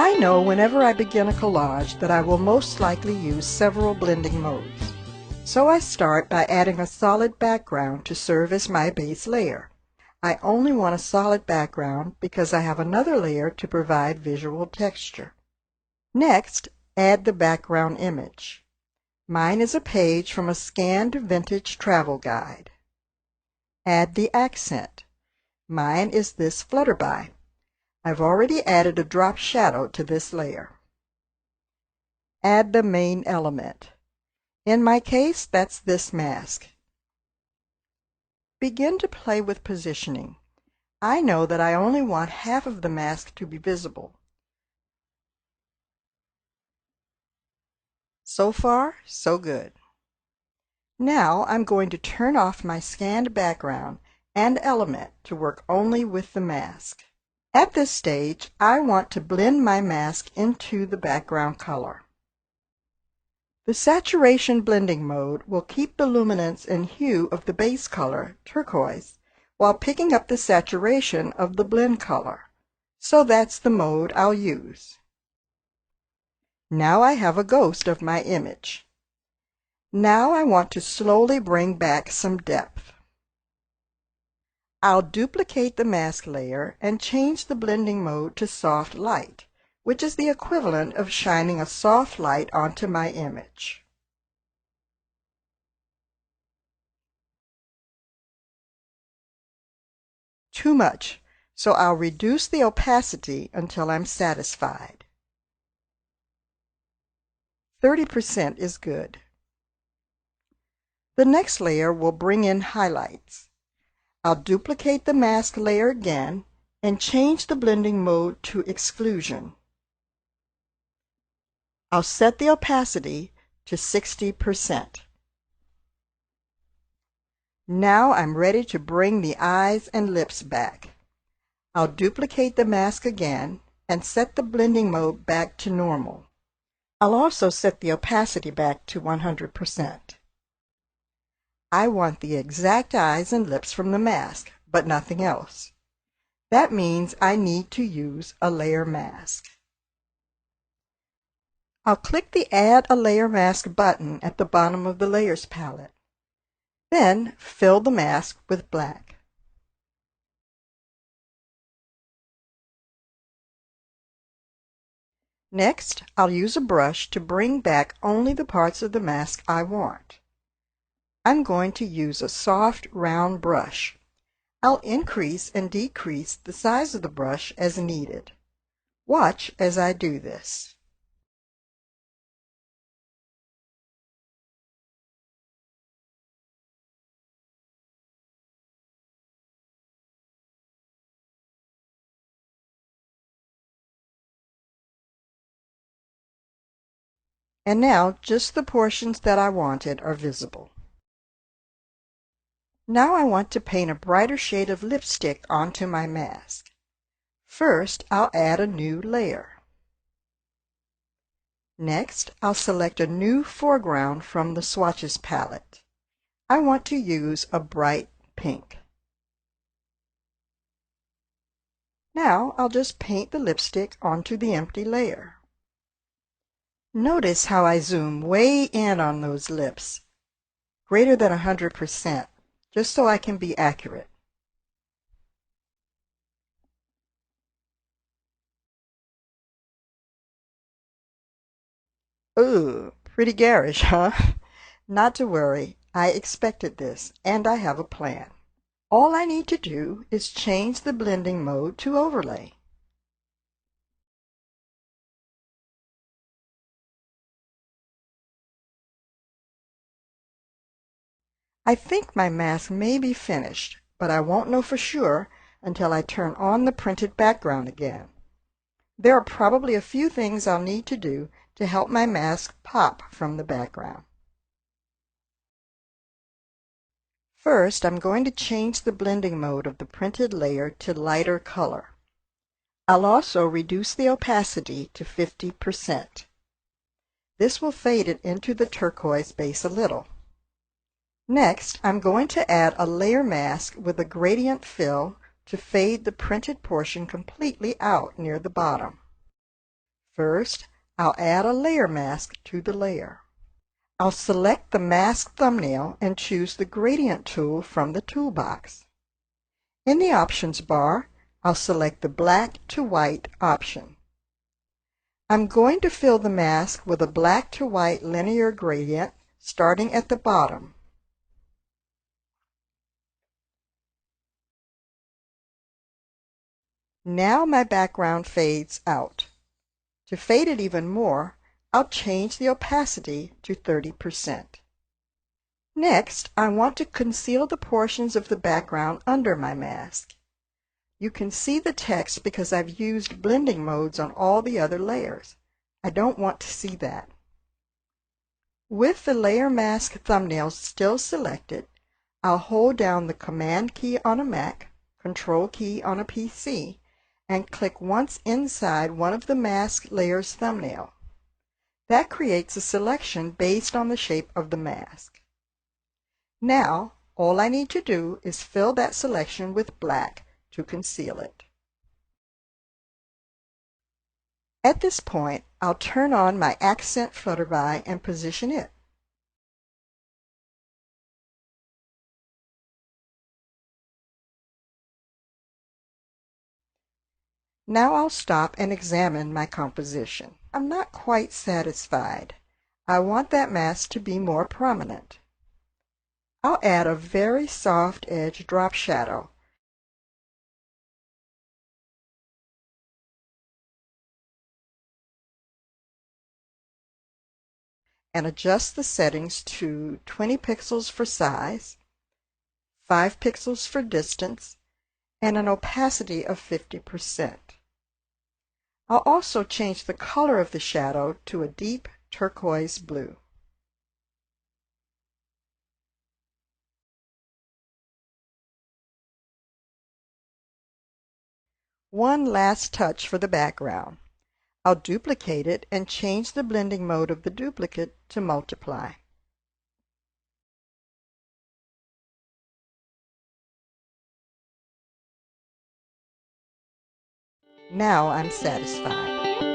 I know whenever I begin a collage that I will most likely use several blending modes. So I start by adding a solid background to serve as my base layer. I only want a solid background because I have another layer to provide visual texture. Next, add the background image. Mine is a page from a scanned vintage travel guide. Add the accent. Mine is this flutterby. I've already added a drop shadow to this layer. Add the main element. In my case, that's this mask. Begin to play with positioning. I know that I only want half of the mask to be visible. So far, so good. Now I'm going to turn off my scanned background and element to work only with the mask. At this stage, I want to blend my mask into the background color. The saturation blending mode will keep the luminance and hue of the base color, turquoise, while picking up the saturation of the blend color. So that's the mode I'll use. Now I have a ghost of my image. Now I want to slowly bring back some depth. I'll duplicate the mask layer and change the blending mode to soft light, which is the equivalent of shining a soft light onto my image. Too much, so I'll reduce the opacity until I'm satisfied. 30% is good. The next layer will bring in highlights. I'll duplicate the mask layer again and change the blending mode to exclusion. I'll set the opacity to 60%. Now I'm ready to bring the eyes and lips back. I'll duplicate the mask again and set the blending mode back to normal. I'll also set the opacity back to 100%. I want the exact eyes and lips from the mask, but nothing else. That means I need to use a layer mask. I'll click the Add a Layer Mask button at the bottom of the Layers palette. Then fill the mask with black. Next, I'll use a brush to bring back only the parts of the mask I want. I'm going to use a soft, round brush. I'll increase and decrease the size of the brush as needed. Watch as I do this. And now just the portions that I wanted are visible. Now I want to paint a brighter shade of lipstick onto my mask. First, I'll add a new layer. Next, I'll select a new foreground from the Swatches palette. I want to use a bright pink. Now I'll just paint the lipstick onto the empty layer. Notice how I zoom way in on those lips, greater than 100%, just so I can be accurate. Ooh, pretty garish, huh? Not to worry, I expected this, and I have a plan. All I need to do is change the blending mode to overlay. I think my mask may be finished, but I won't know for sure until I turn on the printed background again. There are probably a few things I'll need to do to help my mask pop from the background. First, I'm going to change the blending mode of the printed layer to lighter color. I'll also reduce the opacity to 50%. This will fade it into the turquoise base a little. Next, I'm going to add a layer mask with a gradient fill to fade the printed portion completely out near the bottom. First, I'll add a layer mask to the layer. I'll select the mask thumbnail and choose the gradient tool from the toolbox. In the options bar, I'll select the black to white option. I'm going to fill the mask with a black to white linear gradient starting at the bottom. Now my background fades out. To fade it even more, I'll change the opacity to 30%. Next, I want to conceal the portions of the background under my mask. You can see the text because I've used blending modes on all the other layers. I don't want to see that. With the layer mask thumbnail still selected, I'll hold down the Command key on a Mac, Control key on a PC, and click once inside one of the mask layer's thumbnail. That creates a selection based on the shape of the mask. Now, all I need to do is fill that selection with black to conceal it. At this point, I'll turn on my accent flutterby and position it. Now I'll stop and examine my composition. I'm not quite satisfied. I want that mask to be more prominent. I'll add a very soft edge drop shadow. And adjust the settings to 20 pixels for size, 5 pixels for distance, and an opacity of 50%. I'll also change the color of the shadow to a deep turquoise blue. One last touch for the background. I'll duplicate it and change the blending mode of the duplicate to multiply. Now I'm satisfied.